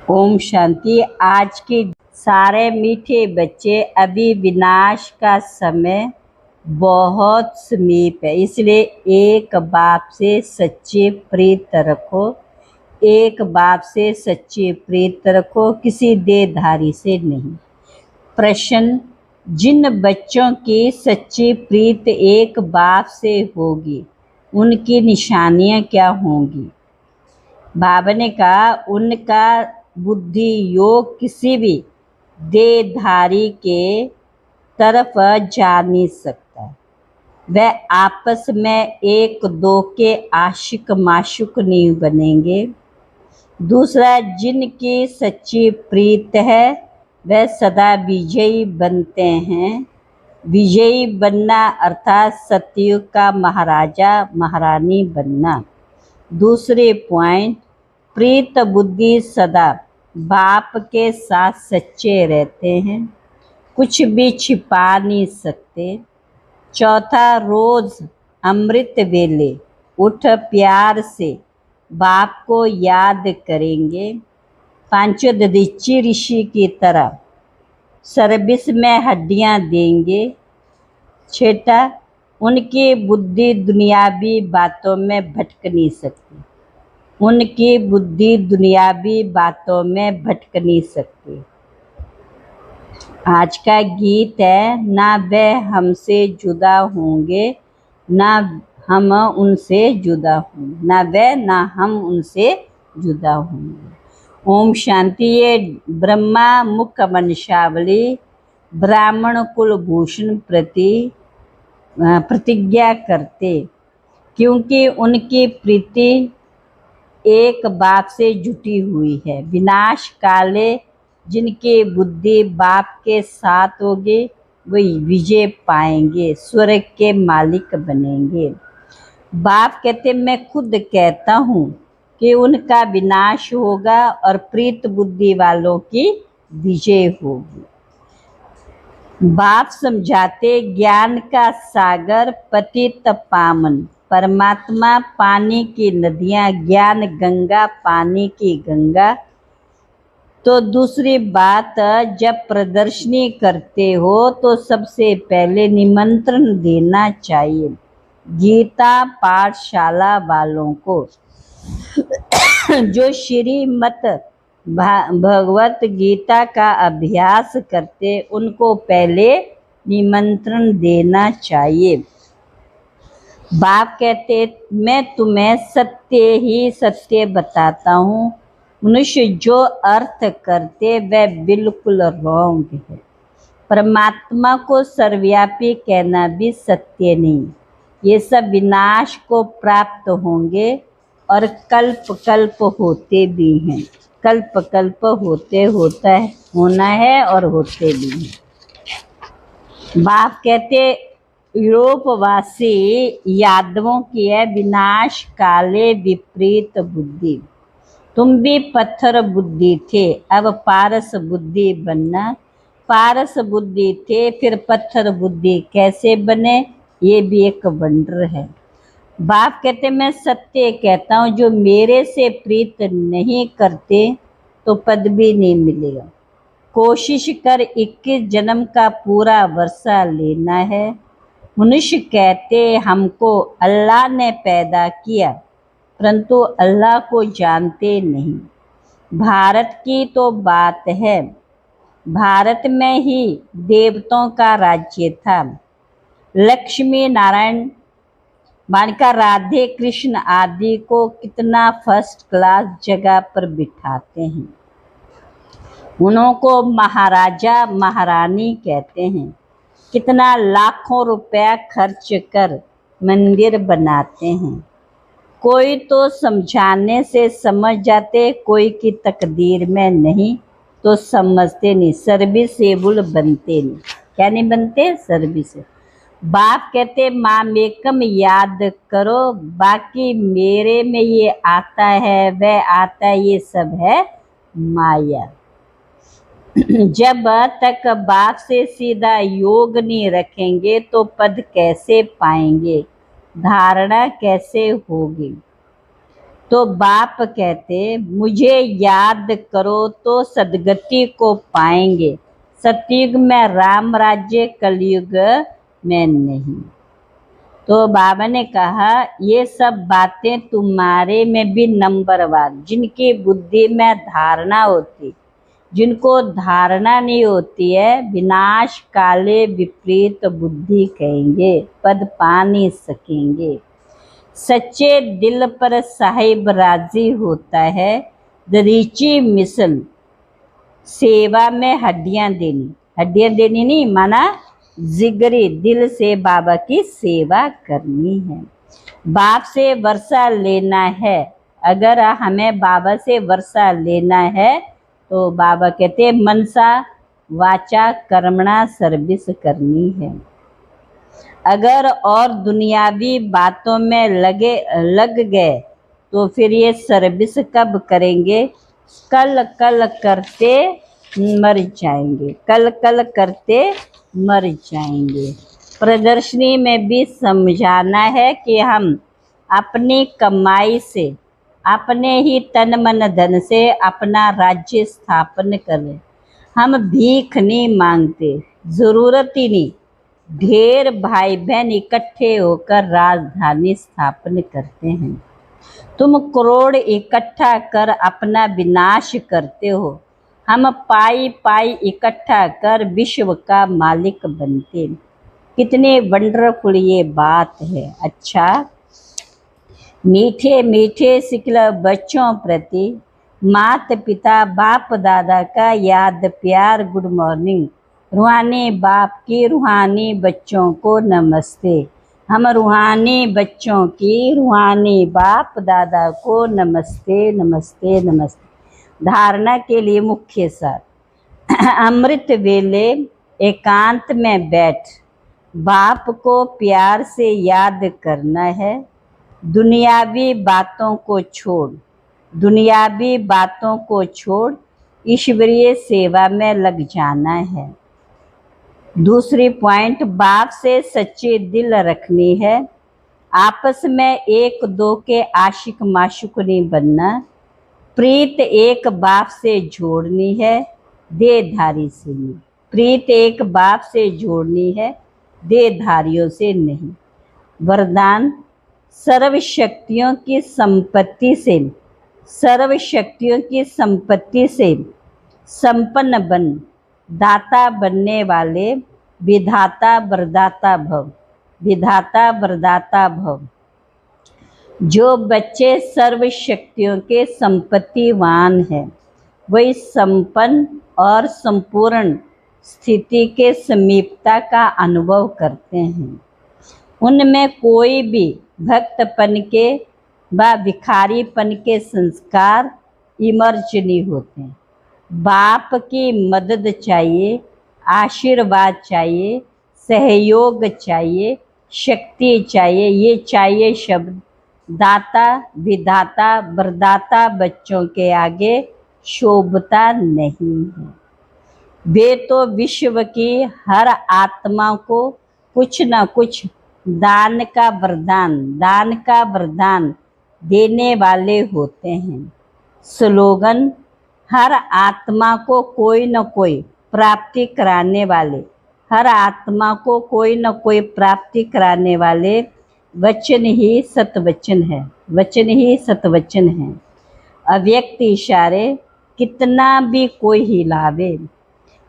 ओम शांति। आज के सारे मीठे बच्चे, अभी विनाश का समय बहुत समीप है, इसलिए एक बाप से सच्चे प्रीत रखो। एक बाप से सच्चे प्रीत रखो, किसी देहधारी से नहीं। प्रश्न: जिन बच्चों की सच्ची प्रीत एक बाप से होगी, उनकी निशानियां क्या होंगी? बाबा ने कहा, उनका बुद्धि योग किसी भी देहधारी के तरफ जा नहीं सकता। वह आपस में एक दो के आशिक माशुक नहीं बनेंगे। दूसरा, जिनकी सच्ची प्रीत है वह सदा विजयी बनते हैं। विजयी बनना अर्थात सतयुग का महाराजा महारानी बनना। दूसरे पॉइंट, प्रीत बुद्धि सदा बाप के साथ सच्चे रहते हैं, कुछ भी छिपा नहीं सकते। चौथा, रोज अमृत वेले उठ प्यार से बाप को याद करेंगे। पांचों दधीची ऋषि की तरह सर्विस में हड्डियां देंगे। छठा, उनकी बुद्धि दुनियावी बातों में भटक नहीं सकती। उनकी बुद्धि दुनियावी बातों में भटक नहीं सकती। आज का गीत है, ना वह हमसे जुदा होंगे ना हम उनसे जुदा होंगे, ना वह ना हम उनसे जुदा होंगे। ओम शांति। ये ब्रह्मा मुख वंशावली ब्राह्मण कुलभूषण प्रति प्रतिज्ञा करते, क्योंकि उनकी प्रीति एक बाप से जुटी हुई है। विनाश काले जिनकी बुद्धि बाप के साथ होगी वही विजय पाएंगे, स्वर्ग के मालिक बनेंगे। बाप कहते, मैं खुद कहता हूँ कि उनका विनाश होगा और प्रीत बुद्धि वालों की विजय होगी। बाप समझाते, ज्ञान का सागर पतित पावन, परमात्मा पानी की नदियाँ, ज्ञान गंगा पानी की गंगा। तो दूसरी बात, जब प्रदर्शनी करते हो तो सबसे पहले निमंत्रण देना चाहिए गीता पाठशाला वालों को। जो श्रीमत भगवत गीता का अभ्यास करते, उनको पहले निमंत्रण देना चाहिए। बाप कहते, मैं तुम्हें सत्य ही सत्य बताता हूँ। मनुष्य जो अर्थ करते वह बिल्कुल रॉन्ग है। परमात्मा को सर्वव्यापी कहना भी सत्य नहीं। ये सब विनाश को प्राप्त होंगे और कल्प कल्प होते भी हैं। कल्प कल्प होना है और होते भी हैं। बाप कहते, यूरोपवासी यादवों की है विनाश काले विपरीत बुद्धि। तुम भी पत्थर बुद्धि थे, अब पारस बुद्धि बनना। पारस बुद्धि थे, फिर पत्थर बुद्धि कैसे बने, ये भी एक वंडर है। बाप कहते, मैं सत्य कहता हूँ, जो मेरे से प्रीत नहीं करते तो पद भी नहीं मिलेगा। कोशिश कर 21 जन्म का पूरा वर्षा लेना है। मनुष्य कहते, हमको अल्लाह ने पैदा किया, परंतु अल्लाह को जानते नहीं। भारत की तो बात है, भारत में ही देवताओं का राज्य था। लक्ष्मी नारायण मानका राधे कृष्ण आदि को कितना फर्स्ट क्लास जगह पर बिठाते हैं। उनको महाराजा महारानी कहते हैं। कितना लाखों रुपया खर्च कर मंदिर बनाते हैं। कोई तो समझाने से समझ जाते, कोई की तकदीर में नहीं तो समझते नहीं, सर्विसेबल बनते नहीं। क्या नहीं बनते? सर्विस। बाप कहते, माम एकम याद करो, बाकी मेरे में ये आता है वह आता है, ये सब है माया। जब तक बाप से सीधा योग नहीं रखेंगे तो पद कैसे पाएंगे, धारणा कैसे होगी? तो बाप कहते मुझे याद करो तो सदगति को पाएंगे, सतयुग में राम राज्य, कलयुग में नहीं। तो बाबा ने कहा ये सब बातें तुम्हारे में भी नंबरवार, जिनकी बुद्धि में धारणा होती, जिनको धारणा नहीं होती है, विनाश काले विपरीत बुद्धि कहेंगे, पद पा नहीं सकेंगे। सच्चे दिल पर साहिब राजी होता है, दरीची मिसल सेवा में हड्डियां देनी नहीं, माना जिगरी दिल से बाबा की सेवा करनी है। बाप से वर्षा लेना है, अगर हमें बाबा से वर्षा लेना है तो बाबा कहते मनसा वाचा कर्मणा सर्विस करनी है। अगर और दुनियावी बातों में लग गए तो फिर ये सर्विस कब करेंगे? कल कल करते मर जाएंगे, कल कल करते मर जाएंगे। प्रदर्शनी में भी समझाना है कि हम अपनी कमाई से, अपने ही तन मन धन से अपना राज्य स्थापन करें। हम भीख नहीं मांगते, ज़रूरत ही नहीं। ढेर भाई बहन इकट्ठे होकर राजधानी स्थापन करते हैं। तुम करोड़ इकट्ठा कर अपना विनाश करते हो, हम पाई पाई इकट्ठा कर विश्व का मालिक बनते। कितने वंडरफुल ये बात है। अच्छा, मीठे मीठे सिकल बच्चों प्रति माता पिता बाप दादा का याद प्यार गुड मॉर्निंग। रूहानी बाप की रूहानी बच्चों को नमस्ते। हम रूहानी बच्चों की रूहानी बाप दादा को नमस्ते नमस्ते नमस्ते। धारणा के लिए मुख्य सार। अमृत वेले एकांत में बैठ बाप को प्यार से याद करना है। दुनियावी बातों को छोड़, दुनियावी बातों को छोड़ ईश्वरीय सेवा में लग जाना है। दूसरी पॉइंट, बाप से सच्चे दिल रखनी है। आपस में एक दो के आशिक माशुक नहीं बनना। प्रीत एक बाप से जोड़नी है, देहधारी से नहीं। प्रीत एक बाप से जोड़नी है, देहधारियों से नहीं। वरदान, सर्व शक्तियों की संपत्ति से, सर्व शक्तियों की संपत्ति से संपन्न बन, दाता बनने वाले विधाता वरदाता भव, विधाता वरदाता भव। जो बच्चे सर्व शक्तियों के संपत्तिवान हैं, वही संपन्न और संपूर्ण स्थिति के समीपता का अनुभव करते हैं। उनमें कोई भी भक्तपन के व भिखारीपन के संस्कार इमर्ज नहीं होते। बाप की मदद चाहिए, आशीर्वाद चाहिए, सहयोग चाहिए, शक्ति चाहिए। ये चाहिए शब्द दाता विधाता वरदाता बच्चों के आगे शोभता नहीं है। वे तो विश्व की हर आत्मा को कुछ न कुछ दान का वरदान देने वाले होते हैं। स्लोगन, हर आत्मा को कोई न कोई प्राप्ति कराने वाले, हर आत्मा को कोई न कोई प्राप्ति कराने वाले वचन ही सतवचन है, वचन ही सतवचन है। अव्यक्त इशारे कितना भी कोई हिलावे,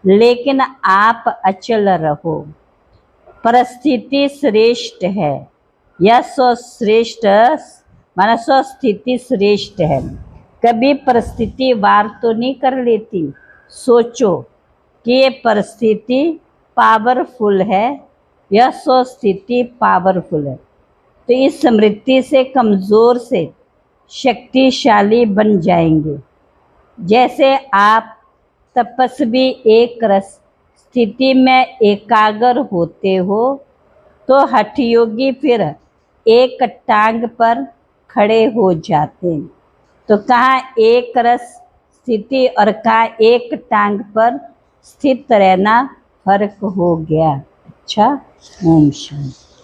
लेकिन आप अचल रहो। परिस्थिति श्रेष्ठ है या स्वश्रेष्ठ, माना स्वस्थिति श्रेष्ठ है। कभी परिस्थिति वार तो नहीं कर लेती। सोचो कि ये परिस्थिति पावरफुल है या स्वस्थिति पावरफुल है, तो इस स्मृति से कमज़ोर से शक्तिशाली बन जाएंगे। जैसे आप तपस्वी एक रस स्थिति में एकाग्र होते हो, तो हठयोगी फिर एक टांग पर खड़े हो जाते हैं। तो कहाँ एक रस स्थिति और कहाँ एक टांग पर स्थित रहना फर्क हो गया। अच्छा, ओम शांति।